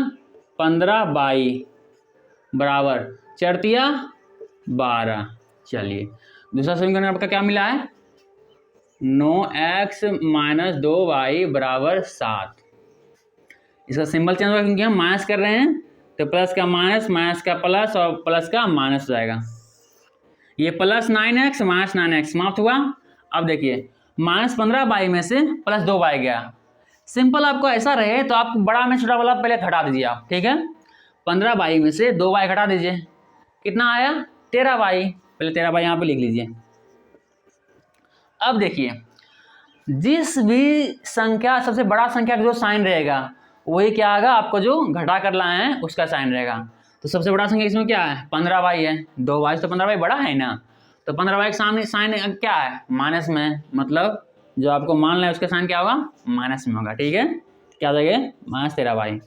15y बराबर 4 तिया 12। चलिए दूसरा समीकरण आपका क्या मिला है? 9x माइनस 2y बराबर 7। इसका सिंबल चेंज होगा क्योंकि हम माइनस कर रहे हैं, तो प्लस का माइनस, माइनस का प्लस और प्लस का माइनस हो जाएगा। ये प्लस 9x माइनस 9x समाप्त हुआ। अब देखिए माइनस 15y में से प्लस 2y गया। सिंपल आपको ऐसा रहे तो आप बड़ा में छोटा वाला पहले घटा दीजिए आप। ठीक है, 15y में से 2y घटा दीजिए, कितना आया? 13y। पहले 13y यहाँ पे लिख लीजिए। अब देखिए जिस भी संख्या, सबसे बड़ा संख्या का जो साइन रहेगा वही क्या आएगा, आपको जो घटा कर लाए हैं उसका साइन रहेगा। तो सबसे बड़ा संख्या इसमें क्या है? 15y है। 2y तो 15y बड़ा है ना, तो 15y के सामने साइन क्या है? माइनस में, मतलब जो आपको मान है उसका साइन क्या होगा? माइनस में होगा। ठीक है, क्या हो जाएगा? Minus 13y।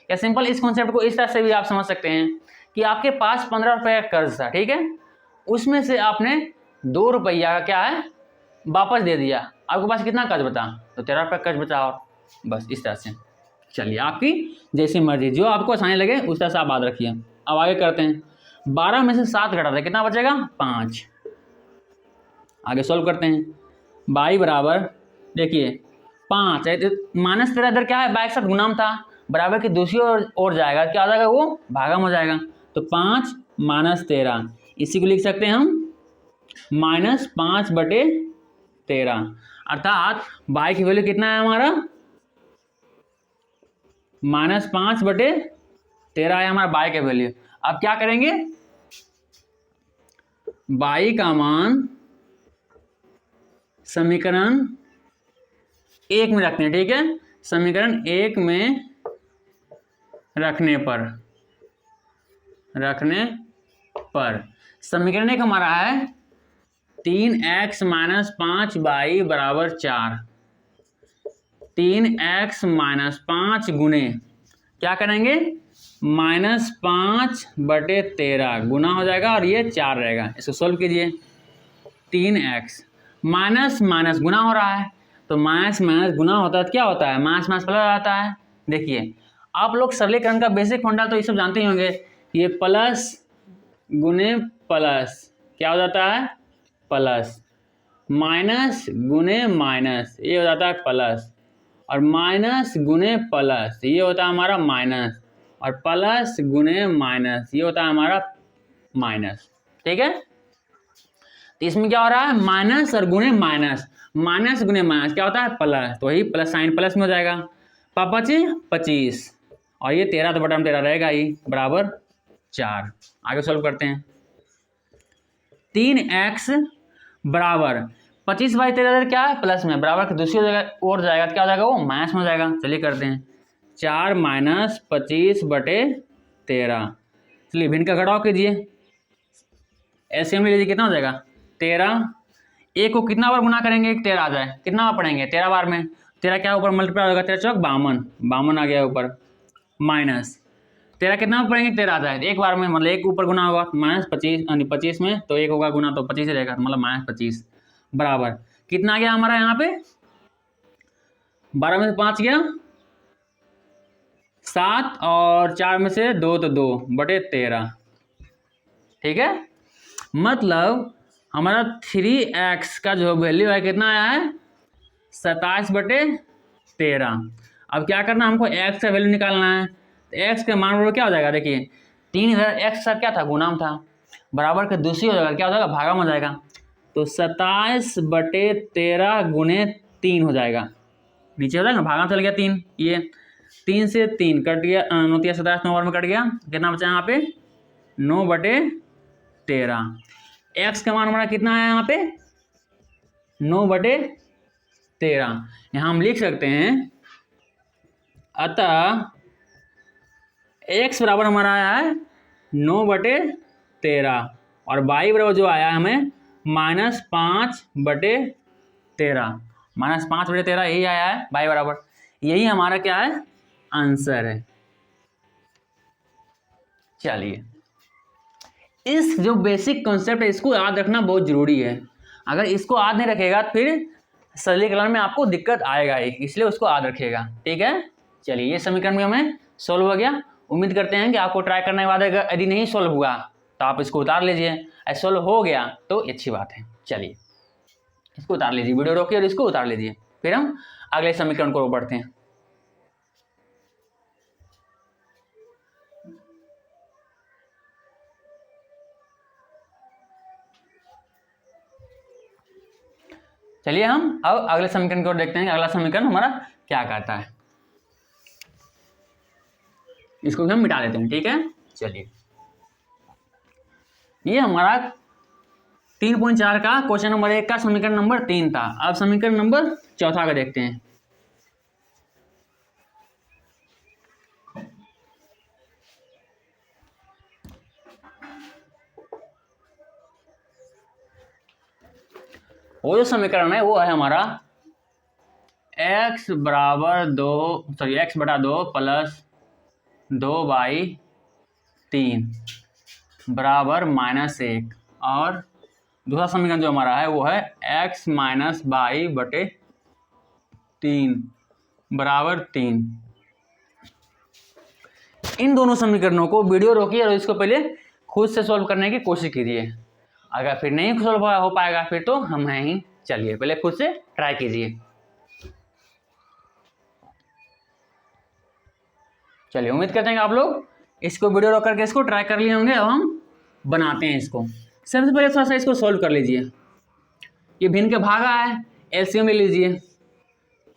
या सिंपल इस कॉन्सेप्ट को इस तरह से भी आप समझ सकते हैं कि आपके पास 15 रुपये का कर्ज था। ठीक है, उसमें से आपने 2 रुपया का क्या है वापस दे दिया। आपके पास कितना कर्ज बचा? तो 13 रुपये कर्ज बचा। और बस इस तरह से। चलिए आपकी जैसी मर्जी, जो आपको आसानी लगे उस तरह से आप बात रखिए। अब आगे करते हैं। 12 में से 7 घटा दें, कितना बचेगा? 5। आगे सॉल्व करते हैं। y बराबर देखिए 5 है, माइनस 13 इधर क्या है? बाई के साथ गुणाम था, बराबर की दूसरी ओर जाएगा, क्या हो जाएगा? वो भागम हो जाएगा। तो 5 माइनस 13, इसी को लिख सकते हैं हम माइनस 5/13। अर्थात y की वैल्यू कितना है हमारा? माइनस 5/13 है हमारा y का वैल्यू। अब क्या करेंगे? y का मान समीकरण 1 में रखते हैं। ठीक है, समीकरण 1 में रखने पर समीकरण 1 हमारा है 3x माइनस 5y बराबर 4। 3x माइनस 5 गुने क्या करेंगे? माइनस 5/13 गुना हो जाएगा और ये 4 रहेगा। इसको सोल्व कीजिए। 3x माइनस माइनस गुना हो रहा है, तो माइनस माइनस गुना होता है तो क्या होता है? माइनस माइनस प्लस आता है। देखिए आप लोग सरलीकरण का बेसिक फंडा तो ये सब जानते ही होंगे। ये प्लस गुने प्लस क्या हो जाता है? प्लस। माइनस गुने माइनस ये हो जाता है प्लस, और माइनस गुने प्लस ये होता है हमारा माइनस, और प्लस गुने माइनस ये होता है हमारा माइनस। ठीक है, तो इसमें क्या हो रहा है? माइनस और गुने माइनस, माइनस गुने माइनस क्या होता है? प्लस। तो वही प्लस साइन प्लस में हो जाएगा। 25 और ये 13 तो बटा में 13 रहेगा ही, बराबर 4। आगे सॉल्व करते हैं। 3x बराबर 25/13 क्या है? प्लस में, बराबर की दूसरी जगह और जाएगा तो क्या हो जाएगा? वो माइनस में हो जाएगा। चलिए करते हैं। 4 माइनस 25/13। चलिए भिन्न का घटाव कीजिए। एलसीएम ले लीजिए, कितना हो जाएगा? 13। एक को कितना बार गुना करेंगे? 13 आ जाए, कितना बार पढ़ेंगे? 13 बार में 13 क्या ऊपर मल्टीप्लाई होगा? 13 चौक 52, 52 आ गया ऊपर। माइनस 13 कितना बार पढ़ेंगे? 13 आ जाए, एक बार में, मतलब एक ऊपर गुना होगा माइनस 25, यानी 25 में तो एक होगा गुना, तो 25 रहेगा, मतलब माइनस 25 बराबर कितना आ गया हमारा यहाँ पे? 12 में से 5 गया 7, और 4 में से 2 तो 2/13। ठीक है, मतलब हमारा 3x का जो वैल्यू है कितना आया है? 27/13। अब क्या करना, हमको x का वैल्यू निकालना है। तो x का मान क्या हो जाएगा? देखिए 3 इधर x का क्या था? गुणाम था, बराबर के दूसरी हो जाएगा, क्या हो जाएगा? भागम हो जाएगा। तो 27/13 गुने 3 हो जाएगा। नीचे हो जाएगा, भागम चल गया 3, ये 3 से 3 कट गया, 9 × 27 9 बार में कट गया, कितना बचा यहाँ पे? 9/13। x का मान हमारा कितना है यहाँ पे? 9/13। यहाँ हम लिख सकते हैं, अतः x बराबर हमारा आया है 9/13, और y बराबर जो आया है हमें -5/13। -5/13 यही आया है y बराबर। यही हमारा क्या है? आंसर है। चलिए इस जो बेसिक कॉन्सेप्ट है इसको याद रखना बहुत जरूरी है। अगर इसको याद नहीं रखेगा फिर सरलीकरण में आपको दिक्कत आएगा ही, इसलिए उसको याद रखिएगा। ठीक है, चलिए ये समीकरण भी हमें सोल्व हो गया। उम्मीद करते हैं कि आपको ट्राई करने के बाद अगर यदि नहीं सोल्व हुआ तो आप इसको उतार लीजिए, सोल्व हो गया तो अच्छी बात है। चलिए इसको उतार लीजिए, वीडियो रोकिए और इसको उतार लीजिए, फिर हम अगले समीकरण को बढ़ते हैं। चलिए हम अब अगले समीकरण की ओर देखते हैं कि अगला समीकरण हमारा क्या कहता है। इसको भी हम मिटा देते हैं। ठीक है, चलिए ये हमारा 3.4 का क्वेश्चन नंबर 1 का समीकरण नंबर 3 था। अब समीकरण नंबर 4 का देखते हैं। वो जो समीकरण है वो है हमारा x बराबर 2 x बटा 2 प्लस 2/3 बराबर -1, और दूसरा समीकरण जो हमारा है वो है x माइनस बाई बटे 3 बराबर 3। इन दोनों समीकरणों को वीडियो रोकिए और इसको पहले खुद से सॉल्व करने की कोशिश कीजिए। अगर फिर नहीं सॉल्व हो पाएगा फिर तो हम हैं ही। चलिए पहले खुद से ट्राई कीजिए। चलिए उम्मीद करते हैं कि आप लोग इसको वीडियो रोक करके इसको ट्राई कर लिए होंगे। अब हम बनाते हैं इसको। सबसे पहले थोड़ा सा इसको सॉल्व कर लीजिए। ये भिन्न के भागा है, एलसीएम ले लीजिए।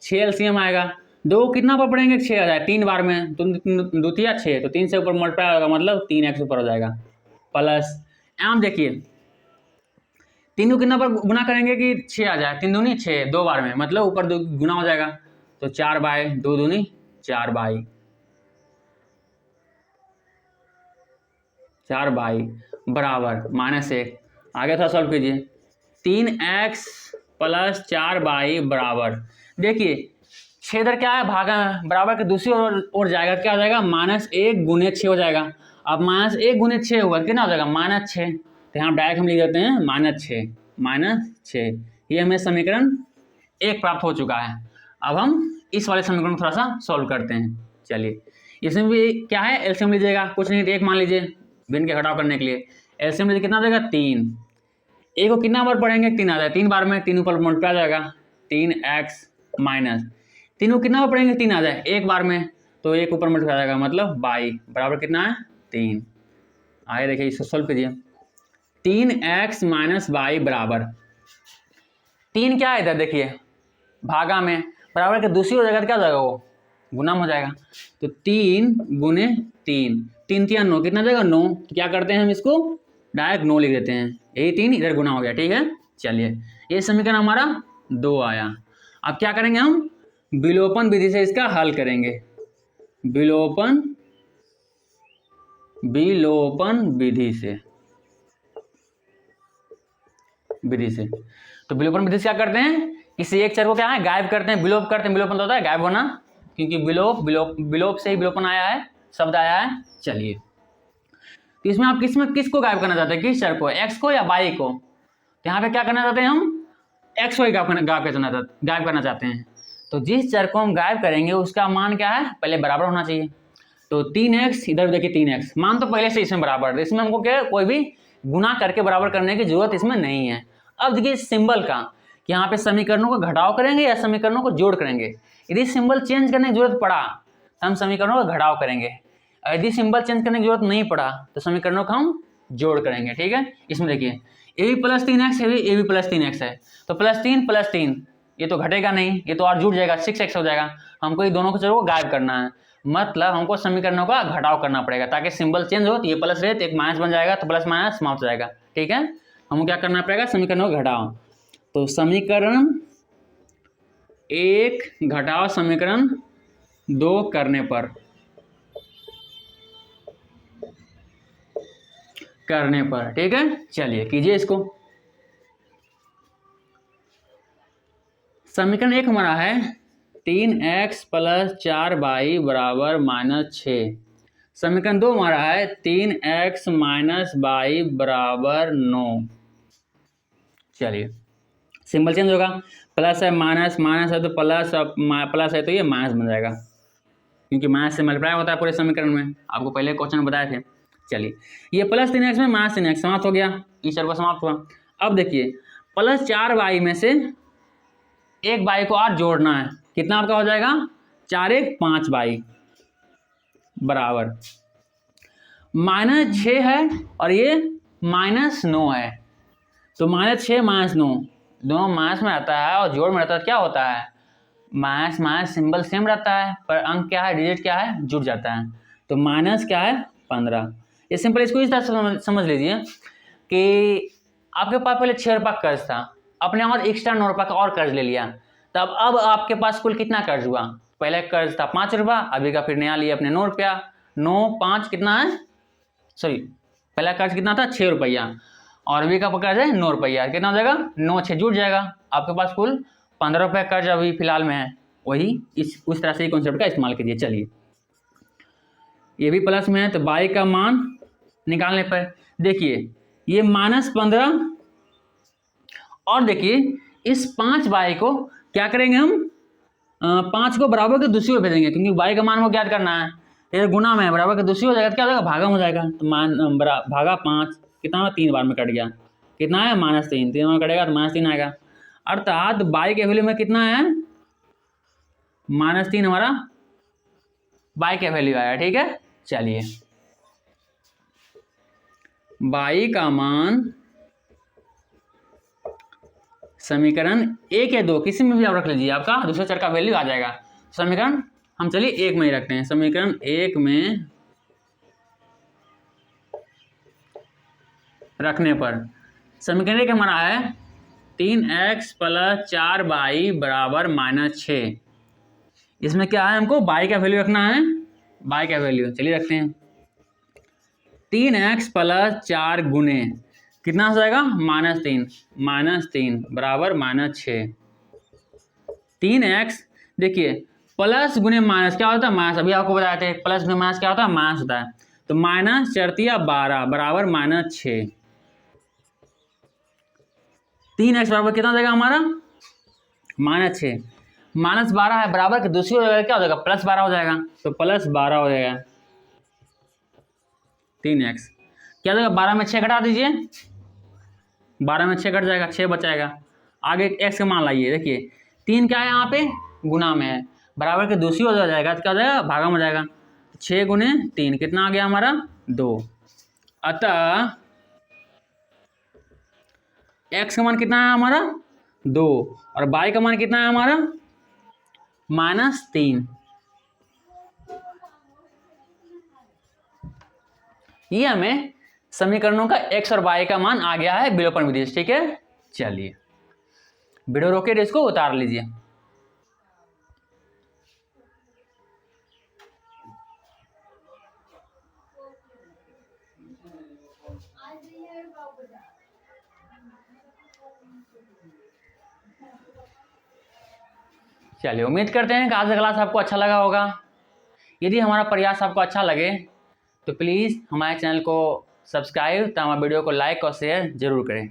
6 एलसीएम आएगा, 2 कितना पर पढ़ेंगे 6 आ जाए 3 बार में, तो द्वितीय 6 तो 3 से ऊपर मल्टीप्लाई होगा, मतलब 3x ऊपर हो जाएगा। प्लस एम देखिए 3 को कितना पर गुना करेंगे कि 6 आ जाए, 3 दूनी 6 2 बार में, मतलब ऊपर गुना हो जाएगा, तो 4/2 दूनी 4/4 बराबर -1। आगे थोड़ा सॉल्व कीजिए। 3x प्लस 4/, बराबर देखिए 6 इधर क्या है भागा बराबर के दूसरी ओर जाएगा, क्या हो जाएगा -1 गुने 6 हो जाएगा। अब -1 गुने 6 हुआ कितना हो जाएगा -6, तो यहाँ डायरेक्ट हम लिख देते हैं -6। ये हमें समीकरण 1 प्राप्त हो चुका है। अब हम इस वाले समीकरण को थोड़ा सा सॉल्व करते हैं। चलिए इसमें भी क्या है, एलसीएम लीजिएगा, कुछ नहीं 1 मान लीजिए भिन्न के घटाव करने के लिए। एलसीएम लीजिए कितना देगा 3, ए को कितना बार पढ़ेंगे 3 आ जाए, 3 बार में 3 ऊपर मल्टीप्लाई आ जाएगा, 3x माइनस 3 को कितना बार पढ़ेंगे 3 आ जाए 1 बार में, तो 1 ऊपर मल्टीप्लाई आ जाएगा, मतलब 22 बराबर कितना है 3। आगे देखिए इसको सॉल्व कीजिए। 3x माइनस 22 बराबर 3 क्या है इधर देखिए भागा में, बराबर के दूसरी हो जाएगा तो क्या हो जाएगा वो गुना हो जाएगा, तो 3 गुने 3 3 3 9 कितना जाएगा 9। तो क्या करते हैं हम इसको डायरेक्ट 9 लिख देते हैं, यही 3 इधर गुना हो गया। ठीक है, चलिए ये समीकरण हमारा 2 आया। अब क्या करेंगे हम विलोपन विधि से इसका हल करेंगे। विलोपन विधि से तो विलोपन विधि से क्या करते हैं, किसी एक चर को क्या है गायब करते हैं, विलोप करते हैं। विलोपन तो होता है गायब होना, क्योंकि विलोप से ही विलोपन आया है, शब्द आया है। चलिए तो इसमें आप किसको गायब करना चाहते हैं, किस चर को, x को या y को। तो यहाँ पे क्या करना चाहते हैं हम x को ही गायब करना चाहते हैं। तो जिस चर को हम गायब करेंगे उसका मान क्या है पहले बराबर होना चाहिए। तो 3x इधर देखिए 3x मान तो पहले से इसमें बराबर है, इसमें हमको क्या कोई भी गुना करके बराबर करने की जरूरत इसमें नहीं है। अब देखिए सिंबल का कि यहाँ पे समीकरणों को घटाव करेंगे या समीकरणों को जोड़ करेंगे। यदि सिंबल चेंज करने की जरूरत पड़ा तो हम समीकरणों का घटाव करेंगे, यदि सिंबल चेंज करने की जरूरत नहीं पड़ा तो समीकरणों का हम जोड़ करेंगे। ठीक है, इसमें देखिए ए भी प्लस 3x है, ए भी प्लस 3x है, तो +3 ये तो घटेगा नहीं, ये तो और जुड़ जाएगा 6x हो जाएगा। हमको ये दोनों को चरों को गायब करना है, मतलब हमको समीकरणों का घटाव करना पड़ेगा ताकि सिंबल चेंज हो, तो ये प्लस रहे तो एक माइनस बन जाएगा, तो प्लस माइनस समाप्त हो जाएगा। ठीक है, हमको क्या करना पड़ेगा समीकरणों का घटाव। तो समीकरण 1 घटाव समीकरण 2 करने पर ठीक है, चलिए कीजिए इसको। समीकरण 1 हमारा है 3x प्लस 4y बराबर -6। समीकरण 2 हमारा है 3x माइनस वाई बराबर 9। चलिए सिंबल चेंज होगा, प्लस है माइनस, माइनस है तो प्लस, प्लस है तो ये माइनस बन जाएगा, क्योंकि माइनस से मल्टीप्लाई होता है पूरे समीकरण में, आपको पहले क्वेश्चन में बताए थे। चलिए ये प्लस 3x में माइनस 3x समाप्त हो गया, इस चर को समाप्त हुआ। अब देखिए प्लस 4y में से एक y को और जोड़ना है, कितना आपका हो जाएगा 4 1 5y बराबर -6 है और ये -9 है, तो -6 -9 दोनों माइनस में रहता है और जोड़ में रहता है, क्या होता है माइनस माइनस सिंबल सेम रहता है पर अंक क्या है, डिजिट क्या है, जुड़ जाता है, तो माइनस क्या है 15। ये सिंपल इसको इस तरह से समझ लीजिए कि आपके पास पहले 6 रुपये कर्ज था, अपने और एक्स्ट्रा 9 रुपये का और कर्ज ले लिया, तब अब आपके पास कुल कितना कर्ज हुआ, पहले कर्ज था 5 रुपया, अभी का फिर नया लिया अपने 9 रुपया, 9 5 कितना है, सॉरी पहला कर्ज कितना था 6 रुपया और अभी का कर्ज है 9 रुपया, कितना हो जाएगा 9 6 जुड़ जाएगा, आपके पास कुल 15 रुपये कर्ज अभी फिलहाल में है। वही उस तरह से ही कॉन्सेप्ट का इस्तेमाल कीजिए। चलिए ये भी प्लस में है तो y का मान निकालने पर देखिए ये -15 और देखिए इस 5y को क्या करेंगे हम 5 को बराबर के दूसरी ओर भेजेंगे, क्योंकि y का मान को ज्ञात करना है, ये गुना में है, बराबर के दूसरी हो जाएगा, क्या हो जाएगा भागा हो जाएगा, तो भागा 5 कितना हुआ 3 बार में कट गया, कितना है -3, 3 बार कटेगा तो -3 आएगा, अर्थात y के वैल्यू में कितना है -3 हमारा y का वैल्यू आया। ठीक है चलिए y का मान समीकरण 1 या 2 किसी में भी आप रख लीजिए, आपका दूसरे चर का वैल्यू आ जाएगा। समीकरण हम चलिए 1 में ही रखते हैं, समीकरण 1 में रखने पर समीकरण 1 हमारा है 3x + 4y बराबर -6। इसमें क्या है, हमको y का वैल्यू रखना है, y का वैल्यू चलिए रखते हैं 3x + 4 गुने कितना हो जाएगा -3 बराबर -6। 3x देखिए प्लस गुने माइनस क्या होता है माइनस, अभी आपको बताए थे प्लस गुने माइनस क्या होता है माइनस होता है, तो -4 बराबर -6। 3x बराबर कितना हो जाएगा हमारा -6, -12 है बराबर के दूसरी हो जाएगा, क्या हो जाएगा +12 हो जाएगा, तो +12 हो जाएगा 3x, क्या हो जाएगा 12 में 6 घटा दीजिए, 12 में 6 घट जाएगा 6 बचाएगा, आगे x का मान लाइए, देखिए 3 क्या है यहाँ पे गुना में है, बराबर के दूसरी हो जाएगा तो क्या हो जाएगा भागा में हो जाएगा, 6 गुने 3 कितना आ गया हमारा 2, अतः x का मान कितना है हमारा 2 और y का मान कितना है हमारा -3। ये हमें समीकरणों का x और y का मान आ गया है विलोपन विधि से। ठीक है चलिए वीडियो रोके इसको उतार लीजिए। चलिए उम्मीद करते हैं कि आज का क्लास आपको अच्छा लगा होगा। यदि हमारा प्रयास आपको अच्छा लगे तो प्लीज़ हमारे चैनल को सब्सक्राइब तथा हमारे वीडियो को लाइक और शेयर जरूर करें।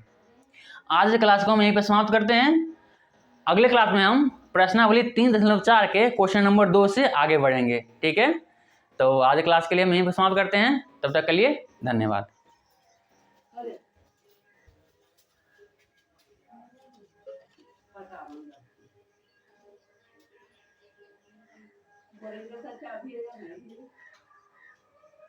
आज के क्लास को हम यहीं पर समाप्त करते हैं। अगले क्लास में हम प्रश्नावली 3.4 के क्वेश्चन नंबर 2 से आगे बढ़ेंगे। ठीक है तो आज क्लास के लिए हम यहीं पर समाप्त करते हैं, तब तक के लिए धन्यवाद।